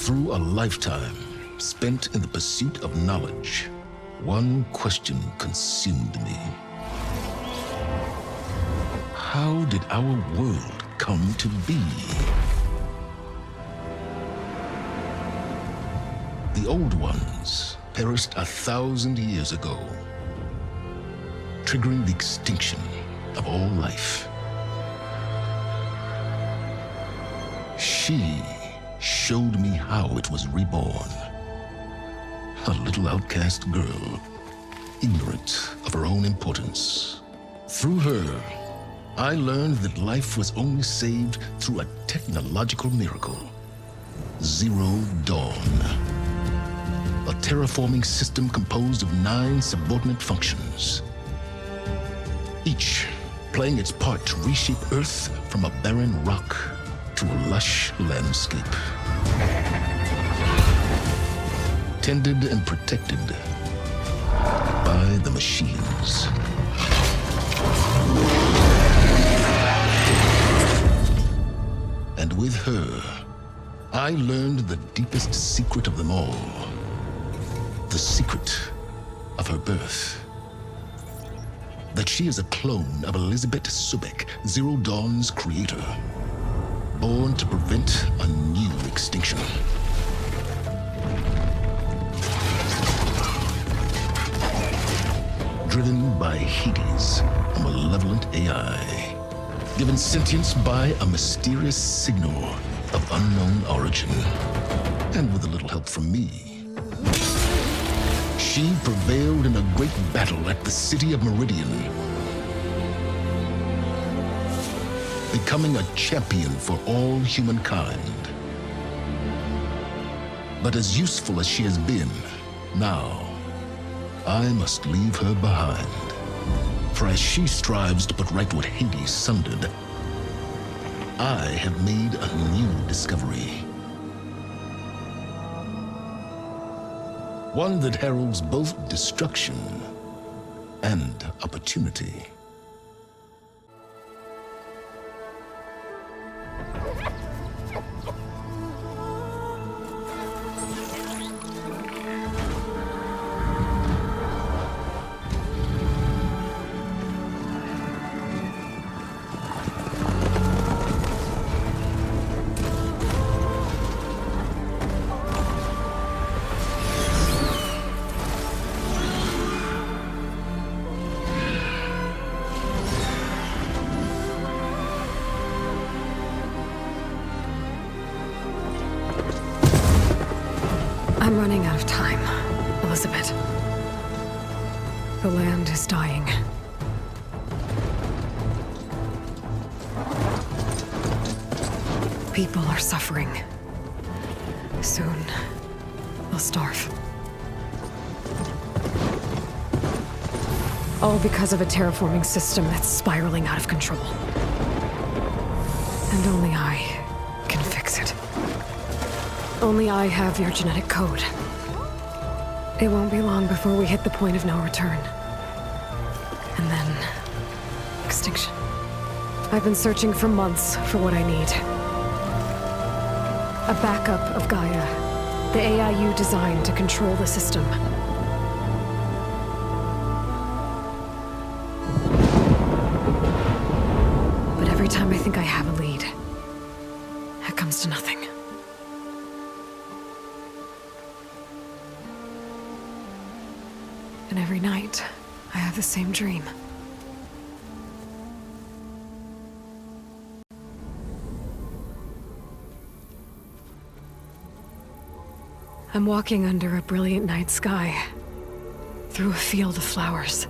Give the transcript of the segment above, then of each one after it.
Through a lifetime spent in the pursuit of knowledge, one question consumed me. How did our world come to be? The old ones perished 1,000 years ago, triggering the extinction of all life. She showed me how it was reborn. A little outcast girl, ignorant of her own importance. Through her, I learned that life was only saved through a technological miracle. Zero Dawn. A terraforming system composed of 9 subordinate functions, each playing its part to reshape Earth from a barren rock to a lush landscape. Tended and protected by the machines. And with her, I learned the deepest secret of them all. The secret of her birth. That she is a clone of Elizabeth Sobek, Zero Dawn's creator. Born to prevent a new extinction. Driven by Hades, a malevolent AI. Given sentience by a mysterious signal of unknown origin. And with a little help from me, she prevailed in a great battle at the city of Meridian, becoming a champion for all humankind. But as useful as she has been, now, I must leave her behind. For as she strives to put right what Hades sundered, I have made a new discovery. One that heralds both destruction and opportunity. I'm running out of time, Elizabeth. The land is dying. People are suffering. Soon, they'll starve. All because of a terraforming system that's spiraling out of control. And only I can fix it. Only I have your genetic code. It won't be long before we hit the point of no return. And then... extinction. I've been searching for months for what I need. A backup of Gaia, the AI you designed to control the system. But every time I think I have a lead, it comes to nothing. And every night, I have the same dream. I'm walking under a brilliant night sky, through a field of flowers.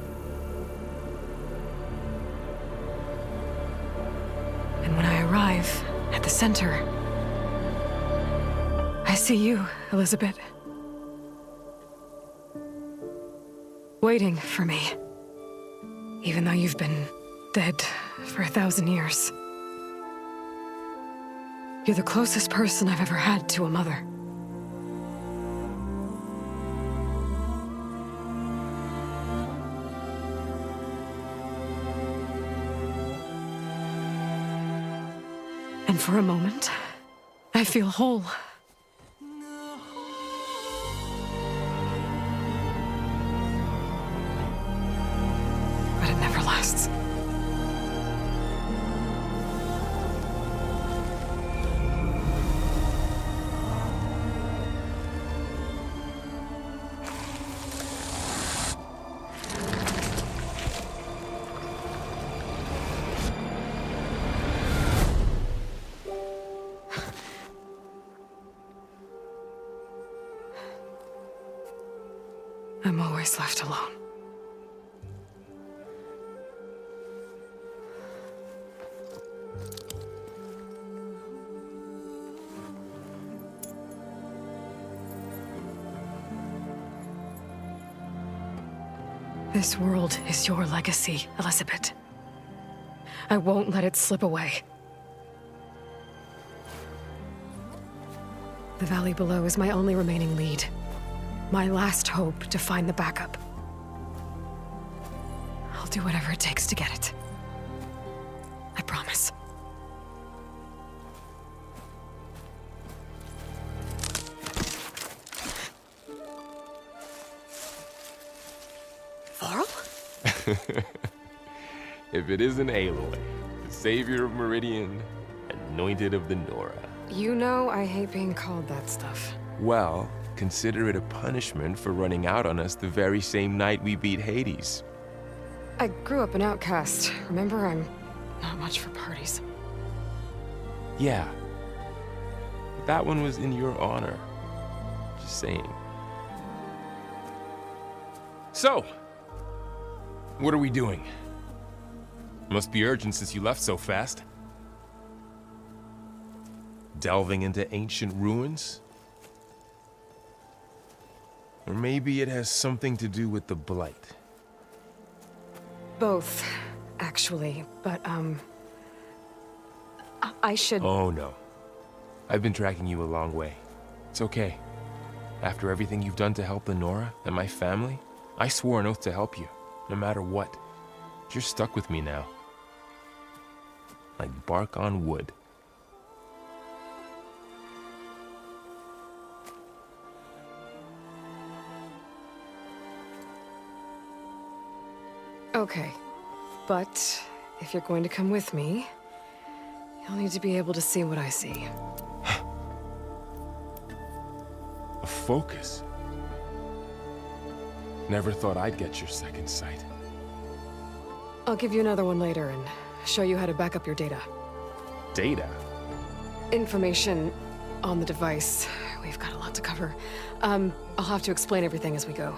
And when I arrive at the center, I see you, Elizabeth. Waiting for me. Even though you've been dead for 1,000 years. You're the closest person I've ever had to a mother. And for a moment, I feel whole. outcasts. I'm always left alone. This world is your legacy, Elizabeth. I won't let it slip away. The valley below is my only remaining lead. My last hope to find the backup. I'll do whatever it takes to get it. I promise. Varl? If it isn't Aloy, the savior of Meridian, anointed of the Nora. You know I hate being called that stuff. Well, consider it a punishment for running out on us the very same night we beat Hades. I grew up an outcast. Remember, I'm not much for parties. Yeah. But that one was in your honor. Just saying. So, what are we doing? Must be urgent since you left so fast. Delving into ancient ruins? Or maybe it has something to do with the Blight. Both, actually, but, I should... Oh, no. I've been tracking you a long way. It's okay. After everything you've done to help the Nora and my family, I swore an oath to help you, no matter what. You're stuck with me now. Like bark on wood. Okay, but if you're going to come with me, you'll need to be able to see what I see. A focus? Never thought I'd get your second sight. I'll give you another one later and show you how to back up your data. Data? Information on the device. We've got a lot to cover. I'll have to explain everything as we go.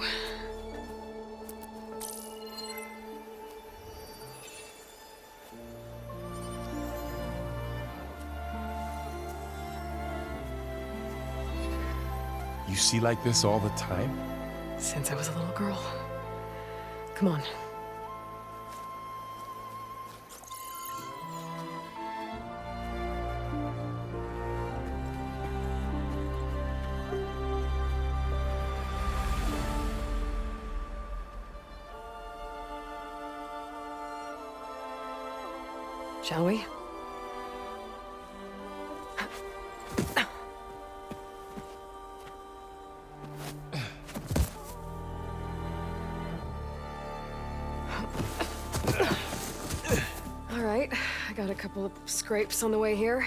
You see like this all the time? Since I was a little girl. Come on. Shall we? All right, I got a couple of scrapes on the way here.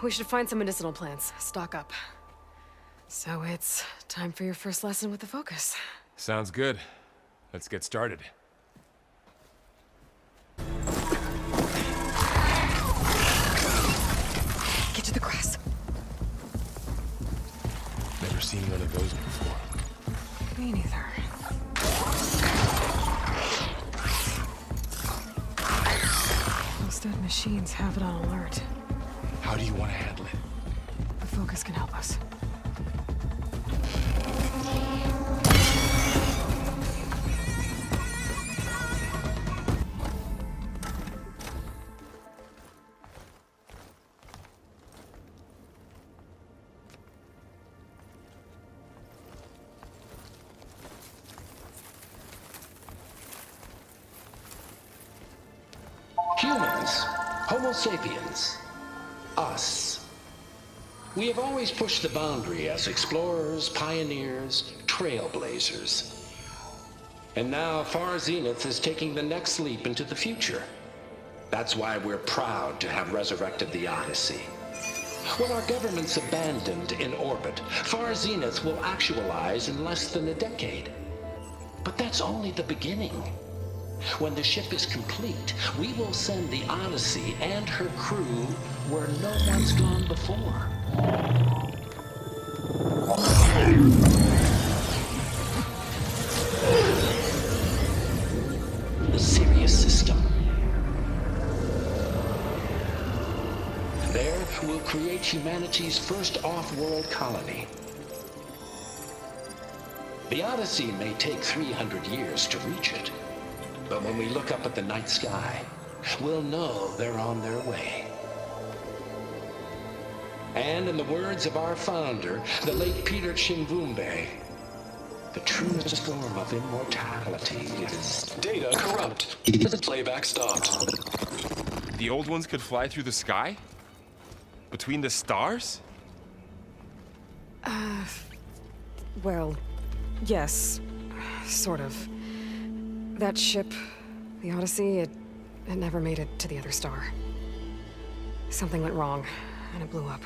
We should find some medicinal plants, stock up. So it's time for your first lesson with the Focus. Sounds good. Let's get started. Get to the grass. Never seen one of those before. Me neither. Those dead machines have it on alert. How do you want to handle it? The Focus can help us. Humans, Homo sapiens, us. We have always pushed the boundary as explorers, pioneers, trailblazers. And now Far Zenith is taking the next leap into the future. That's why we're proud to have resurrected the Odyssey. When our government's abandoned in orbit, Far Zenith will actualize in less than a decade. But that's only the beginning. When the ship is complete, we will send the Odyssey and her crew where no one's gone before. The Sirius system. There, we'll create humanity's first off-world colony. The Odyssey may take 300 years to reach it, but when we look up at the night sky, we'll know they're on their way. And in the words of our founder, the late Peter Chimbumbe, the truest form of immortality is... Data corrupt. Playback stopped. The old ones could fly through the sky? Between the stars? Well, yes. Sort of. That ship, the Odyssey, it never made it to the other star. Something went wrong, and it blew up.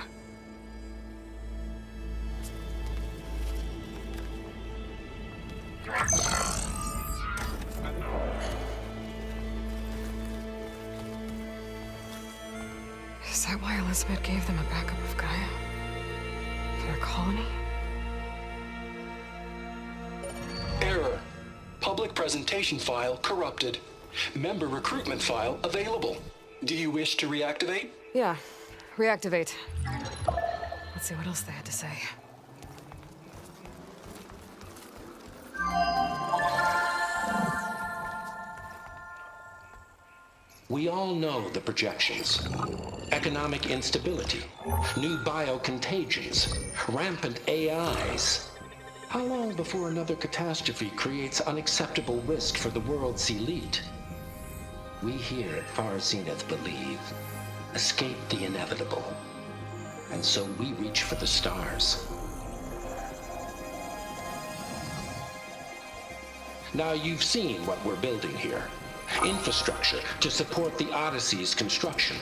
Is that why Elizabeth gave them a backup of Gaia? For their colony? Error. Public presentation file corrupted. Member recruitment file available. Do you wish to reactivate? Yeah, reactivate. Let's see what else they had to say. We all know the projections. Economic instability, new biocontagions, rampant AIs. How long before another catastrophe creates unacceptable risk for the world's elite? We here at Far Zenith believe, escape the inevitable. And so we reach for the stars. Now you've seen what we're building here. Infrastructure to support the Odyssey's construction.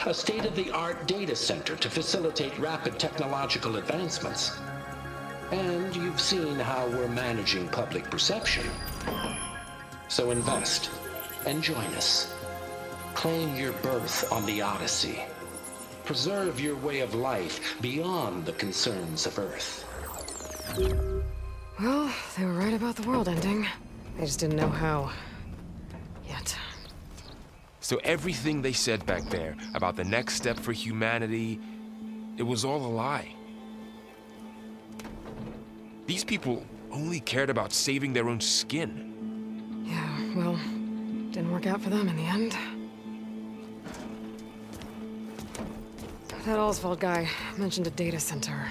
A state-of-the-art data center to facilitate rapid technological advancements. And you've seen how we're managing public perception. So invest and join us. Claim your berth on the Odyssey. Preserve your way of life beyond the concerns of Earth. Well, they were right about the world ending. They just didn't know how. Yet. So everything they said back there about the next step for humanity, it was all a lie. These people only cared about saving their own skin. Yeah, well, didn't work out for them in the end. That Oswald guy mentioned a data center.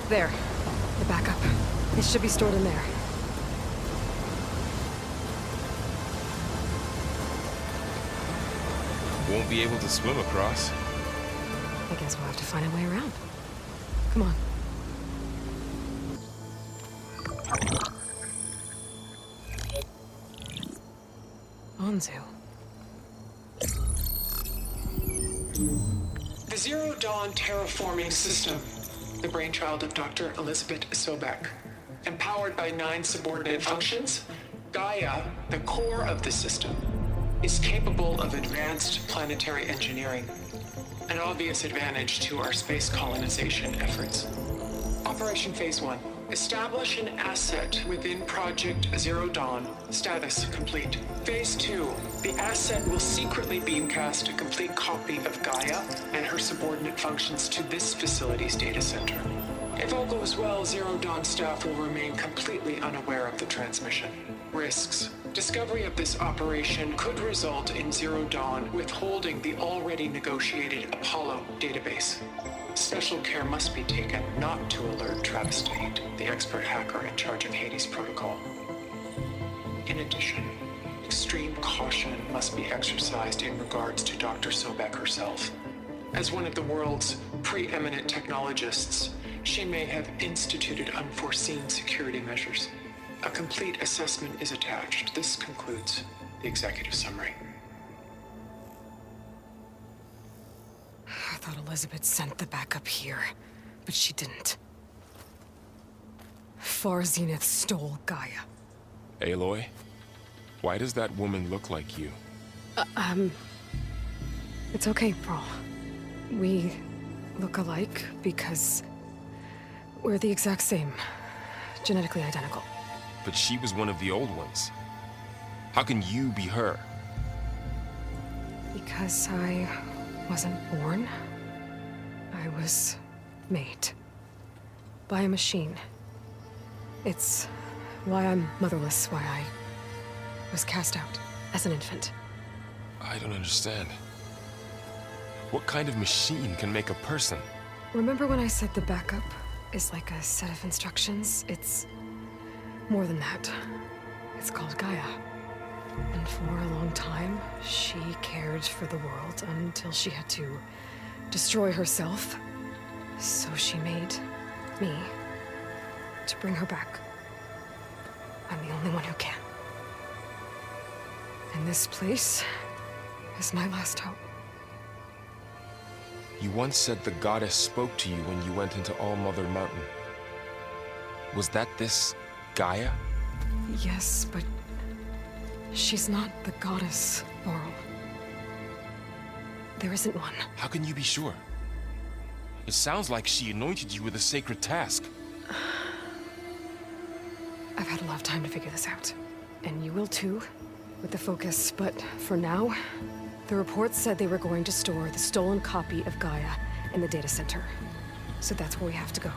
There, the backup. It should be stored in there. Won't be able to swim across. I guess we'll have to find a way around. Come on. Anzu. The Zero Dawn terraforming system, the brainchild of Dr. Elizabeth Sobek. Empowered by 9 subordinate functions, Gaia, the core of the system, is capable of advanced planetary engineering, an obvious advantage to our space colonization efforts. Operation Phase 1. Establish an asset within Project Zero Dawn. Status complete. Phase 2. The asset will secretly beamcast a complete copy of Gaia and her subordinate functions to this facility's data center. If all goes well, Zero Dawn staff will remain completely unaware of the transmission. Risks. Discovery of this operation could result in Zero Dawn withholding the already negotiated Apollo database. Special care must be taken not to alert Travis Tate, the expert hacker in charge of Hades Protocol. In addition, extreme caution must be exercised in regards to Dr. Sobek herself. As one of the world's preeminent technologists, she may have instituted unforeseen security measures. A complete assessment is attached. This concludes the executive summary. I thought Elizabeth sent the backup here, but she didn't. Far Zenith stole Gaia. Aloy, why does that woman look like you? It's okay, Pearl. We look alike because we're the exact same. Genetically identical. But she was one of the old ones. How can you be her? Because I wasn't born. I was made. By a machine. It's why I'm motherless, why I was cast out as an infant. I don't understand. What kind of machine can make a person? Remember when I said the backup is like a set of instructions? It's more than that. It's called Gaia. And for a long time, she cared for the world until she had to destroy herself. So she made me to bring her back. I'm the only one who can. And this place is my last hope. You once said the goddess spoke to you when you went into All-Mother Mountain. Was that this Gaia? Yes, but she's not the goddess, Laurel. There isn't one. How can you be sure? It sounds like she anointed you with a sacred task. I've had a lot of time to figure this out. And you will too, with the focus. But for now, the reports said they were going to store the stolen copy of Gaia in the data center. So that's where we have to go.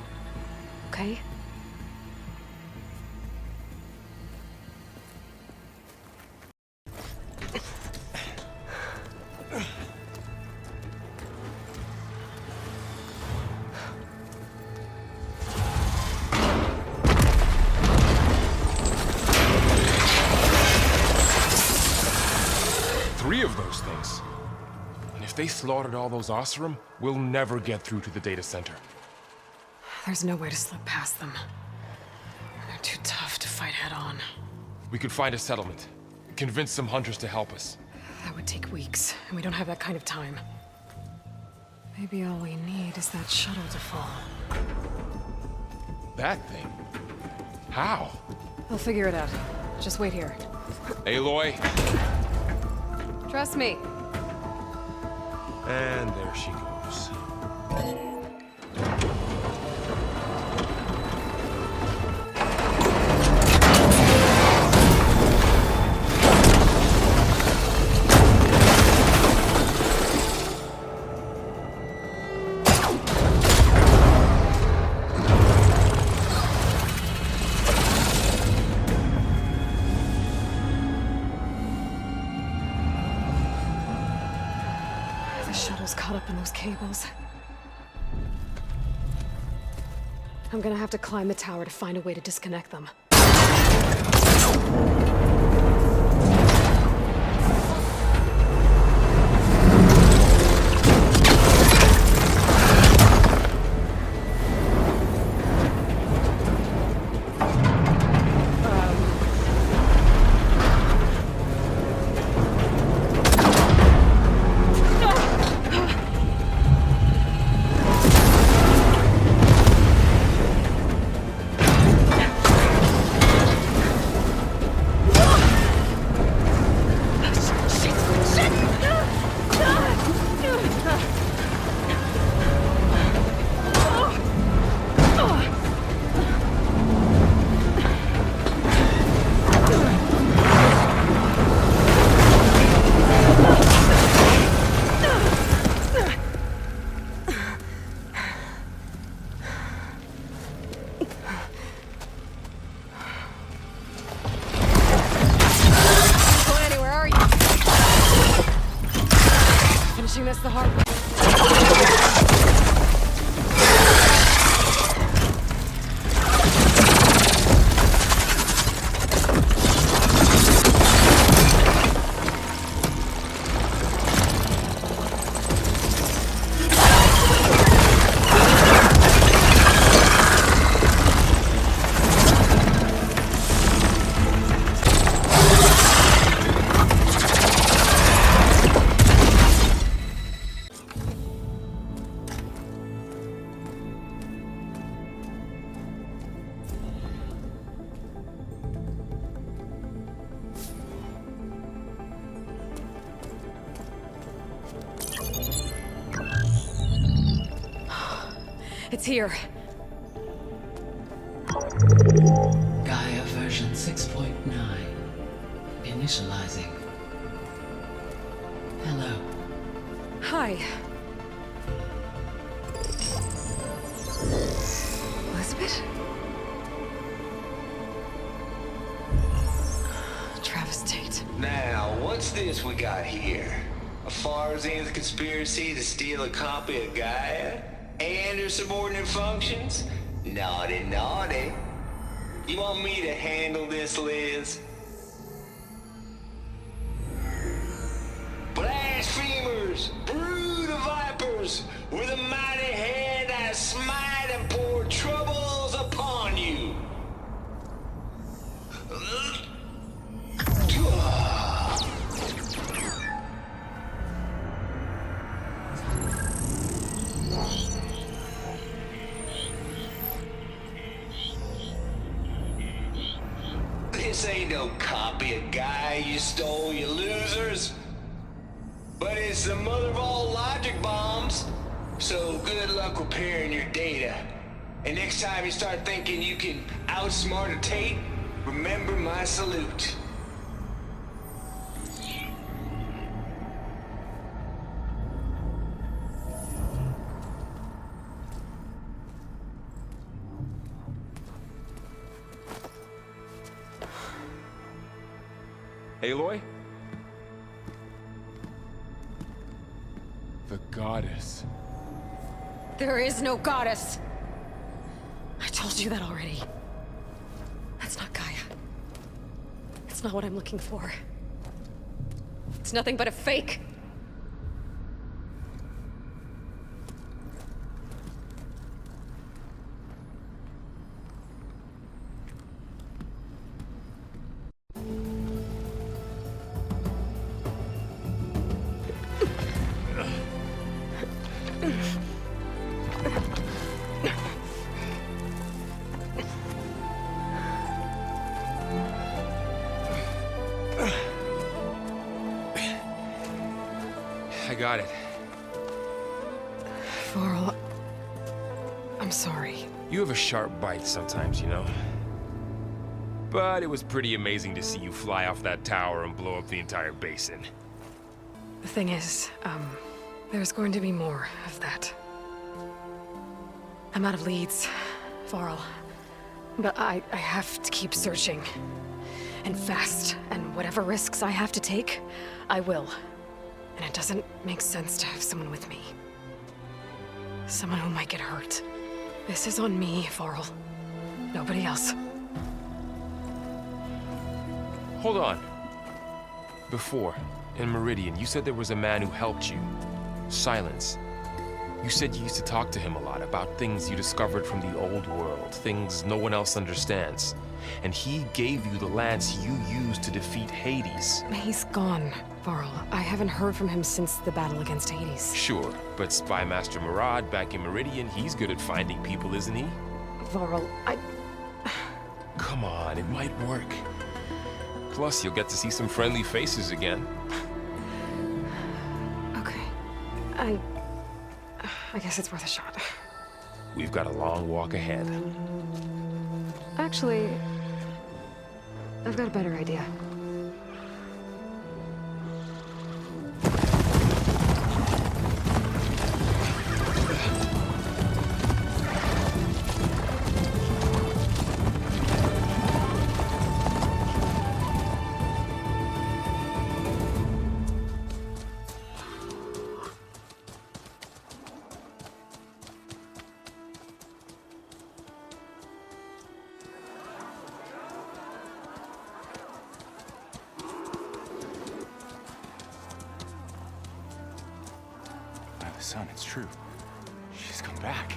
Okay? Three of those things. And if they slaughtered all those Oseram, we'll never get through to the data center. There's no way to slip past them. They're too tough to fight head-on. We could find a settlement. Convince some hunters to help us. That would take weeks, and we don't have that kind of time. Maybe all we need is that shuttle to fall. That thing? How? I'll figure it out. Just wait here. Aloy. Trust me. And there she goes. The shuttle's caught up in those cables. I'm gonna have to climb the tower to find a way to disconnect them. Finishing this the hard way. It's here. Gaia version 6.9. Initializing. Hello. Hi. Elizabeth? Travis Tate. Now, what's this we got here? A Farzan's conspiracy to steal a copy of Gaia? And her subordinate functions? Naughty, naughty. You want me to handle this, Liz? Blasphemers! Brood of vipers! With a mighty hand I smite and pour troubles upon you! This ain't no copy of Gaia you stole, you losers. But it's the mother of all logic bombs. So good luck repairing your data. And next time you start thinking you can outsmart a Tate, remember my salute. Aloy? The goddess. There is no goddess. I told you that already. That's not Gaia. It's not what I'm looking for. It's nothing but a fake. I got it. Varl, I'm sorry. You have a sharp bite sometimes, you know? But it was pretty amazing to see you fly off that tower and blow up the entire basin. The thing is, there's going to be more of that. I'm out of leads, Varl. But I have to keep searching. And fast, and whatever risks I have to take, I will. And it doesn't make sense to have someone with me. Someone who might get hurt. This is on me, Varl. Nobody else. Hold on. Before, in Meridian, you said there was a man who helped you. Silence. You said you used to talk to him a lot about things you discovered from the old world, things no one else understands. And he gave you the lance you used to defeat Hades. He's gone, Varl. I haven't heard from him since the battle against Hades. Sure, but Spy Master Murad back in Meridian, he's good at finding people, isn't he? Varl, Come on, it might work. Plus, you'll get to see some friendly faces again. Okay. I guess it's worth a shot. We've got a long walk ahead. Actually, I've got a better idea. Son, it's true. She's come back.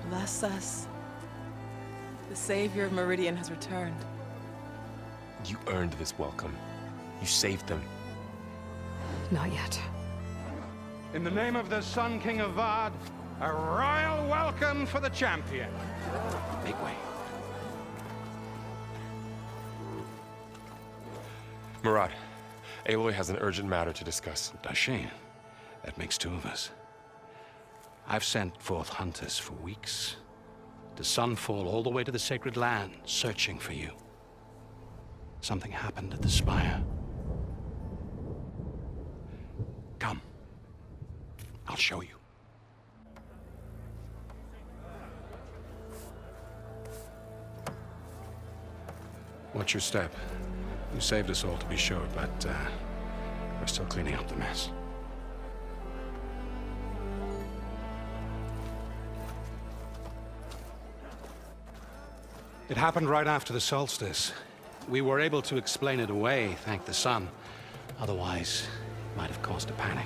Bless us. The savior of Meridian has returned. You earned this welcome. You saved them. Not yet. In the name of the Sun King of Vard, a royal welcome for the champion. Make way. Murad, Aloy has an urgent matter to discuss. Dashane, That makes two of us. I've sent forth hunters for weeks, to Sunfall all the way to the Sacred Land, searching for you. Something happened at the Spire. Come. I'll show you. Watch your step. You saved us all, to be sure, but we're still cleaning up the mess. It happened right after the solstice. We were able to explain it away, thank the sun. Otherwise, it might have caused a panic.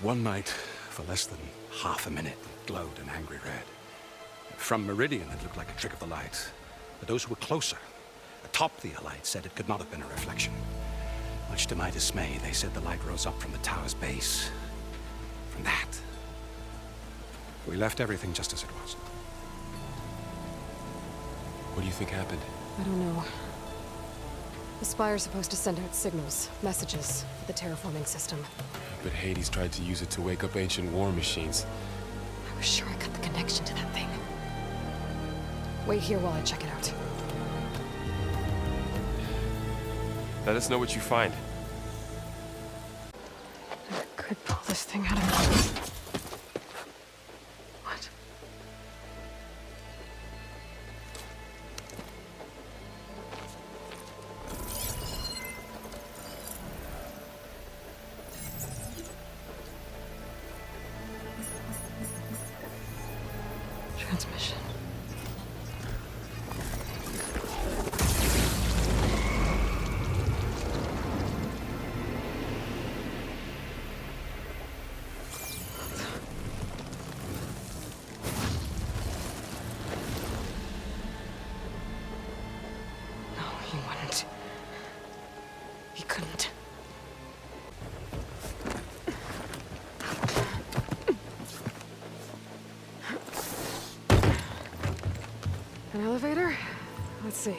One night, for less than half a minute, it glowed an angry red. From Meridian, it looked like a trick of the light. But those who were closer, atop the light, said it could not have been a reflection. Much to my dismay, they said the light rose up from the tower's base. From that, we left everything just as it was. What do you think happened? I don't know. The Spire's supposed to send out signals, messages, for the terraforming system. But Hades tried to use it to wake up ancient war machines. I was sure I got the connection to that thing. Wait here while I check it out. Let us know what you find. I could pull this thing out of... What? Transmission. He wouldn't. He couldn't. An elevator? Let's see.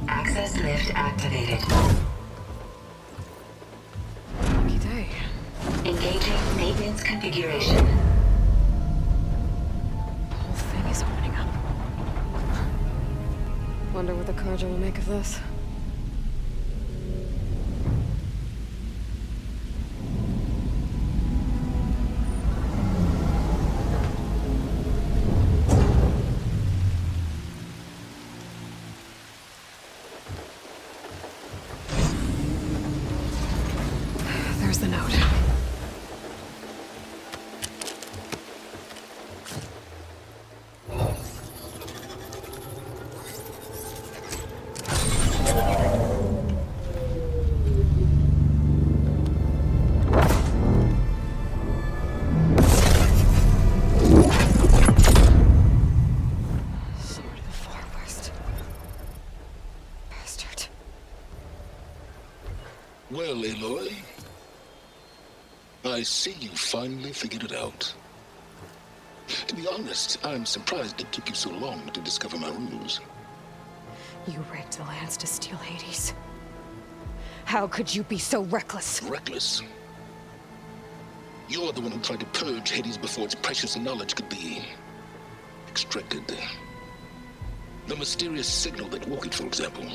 Access lift activated. Lucky day. Engaging maintenance configuration. The whole thing is opening up. Wonder what the Carja will make of this. There's the note. Sword of the Far West. Bastard. Well, Aloy, I see you finally figured it out. To be honest, I'm surprised it took you so long to discover my ruse. You rigged the lands to steal Hades. How could you be so reckless? Reckless? You're the one who tried to purge Hades before its precious knowledge could be extracted. The mysterious signal that woke it, for example.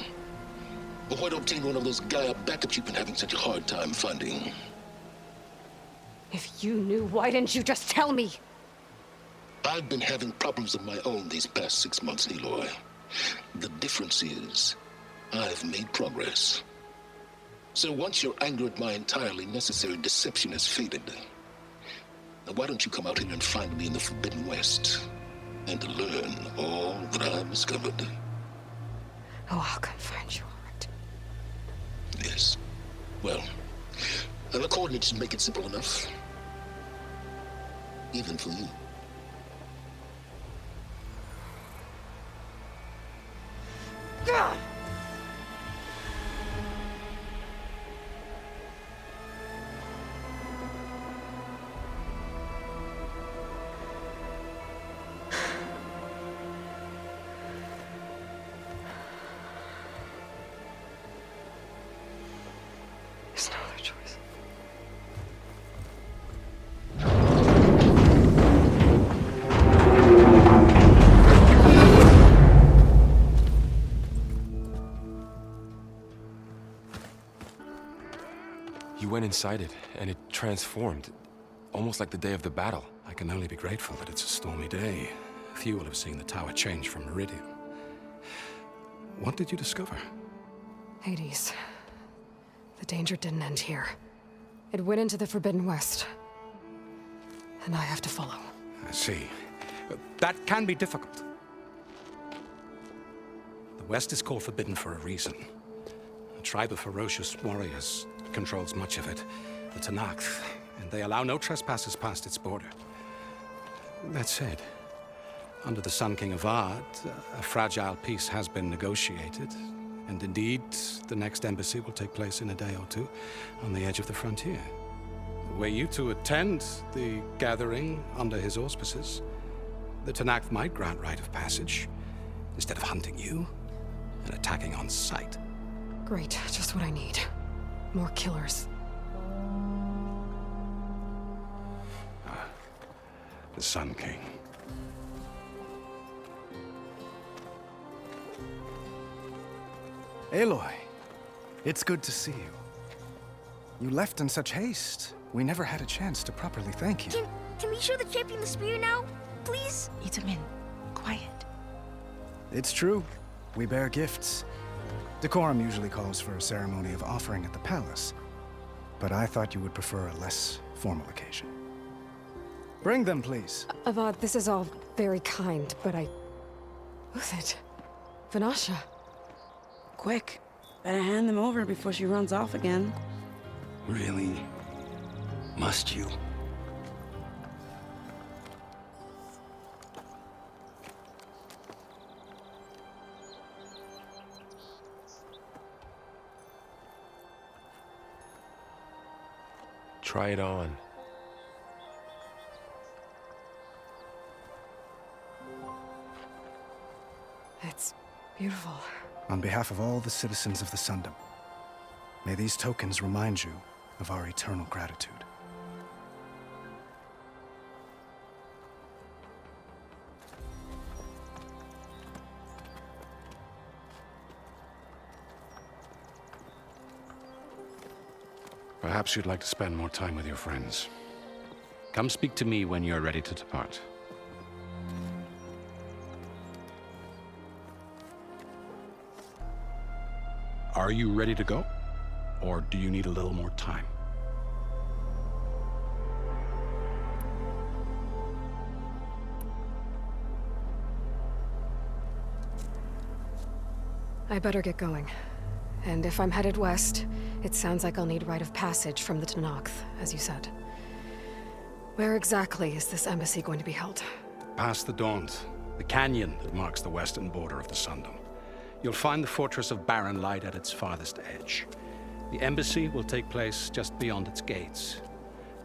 Or why to obtain one of those Gaia backups you've been having such a hard time finding. If you knew, why didn't you just tell me? I've been having problems of my own these past 6 months, Aloy. The difference is, I've made progress. So once your anger at my entirely necessary deception has faded, now why don't you come out here and find me in the Forbidden West, and learn all that I've discovered? Oh, I'll come find you, all right. Yes. Well, the coordinates should make it simple enough. Even for you. There's no other choice. You went inside it, and it transformed. Almost like the day of the battle. I can only be grateful that it's a stormy day. Few will have seen the tower change from Meridian. What did you discover? Hades. The danger didn't end here. It went into the Forbidden West. And I have to follow. I see. That can be difficult. The West is called Forbidden for a reason. A tribe of ferocious warriors controls much of it, the Tenakth, and they allow no trespassers past its border. That said, under the Sun King Avad, a fragile peace has been negotiated, and indeed, the next embassy will take place in a day or two on the edge of the frontier. Were you to attend the gathering under his auspices, the Tenakth might grant right of passage instead of hunting you and attacking on sight. Great, just what I need. More killers. The Sun King. Aloy, it's good to see you. You left in such haste. We never had a chance to properly thank you. Can we show the champion the spear now? Please? Itamin, quiet. It's true. We bear gifts. Decorum usually calls for a ceremony of offering at the palace, but I thought you would prefer a less formal occasion. Bring them, please. Avad, this is all very kind, but Who's it? Vanasha. Quick. Better hand them over before she runs off again. Really? Must you? Try it on. It's beautiful. On behalf of all the citizens of the Sundom, may these tokens remind you of our eternal gratitude. Perhaps you'd like to spend more time with your friends. Come speak to me when you're ready to depart. Are you ready to go? Or do you need a little more time? I better get going. And if I'm headed west, it sounds like I'll need rite of passage from the Tenakth, as you said. Where exactly is this embassy going to be held? Past the Daunt, the canyon that marks the western border of the Sundom. You'll find the fortress of Barren Light at its farthest edge. The embassy will take place just beyond its gates.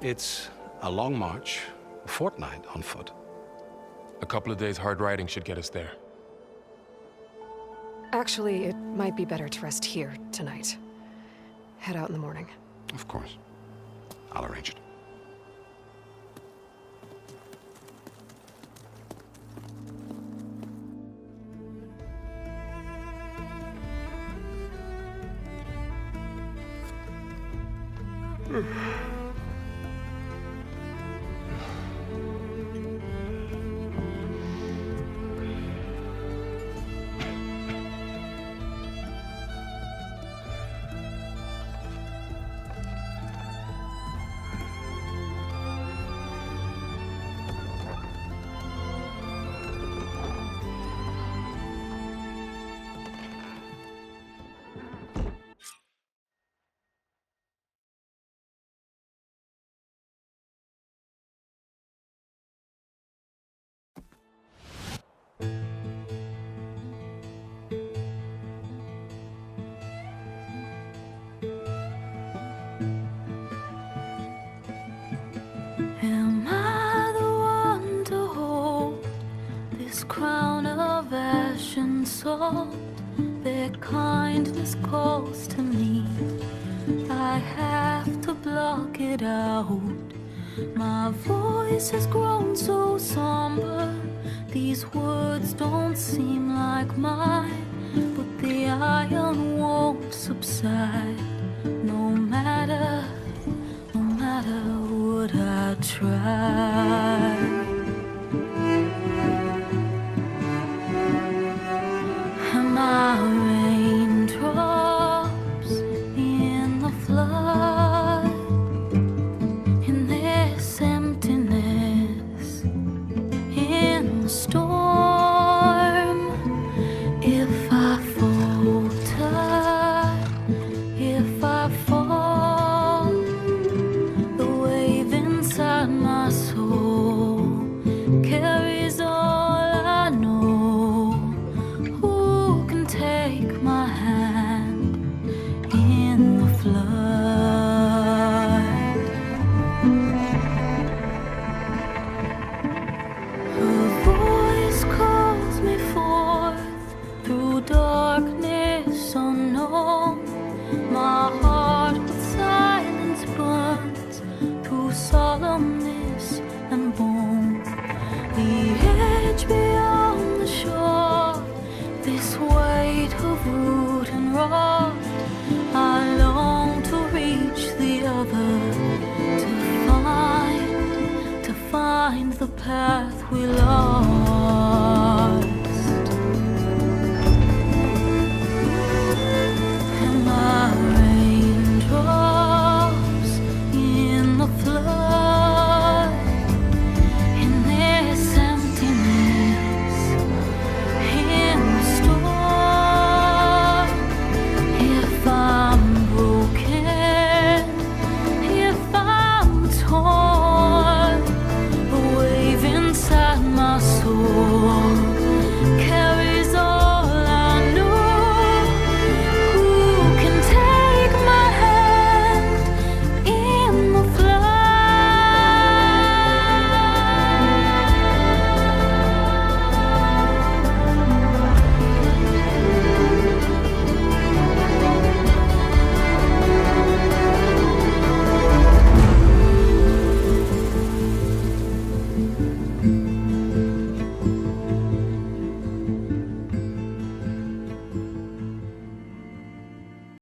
It's a long march, a fortnight on foot. A couple of days hard riding should get us there. Actually, it might be better to rest here tonight. Head out in the morning. Of course. I'll arrange it. heart, their kindness calls to me. I have to block it out. My voice has grown so somber. These words don't seem like mine, but the iron won't subside. No matter what I try. And my raindrops in the flood, in this emptiness, in the storm. If I falter, if I fall, the wave inside my soul carries all I know. Who can take my hand in the flood? Her voice calls me forth through darkness unknown. My heart with silence burns through solemnness and bone. The edge beyond the shore, this weight of root and rot. I long to reach the other, to find the path we lost.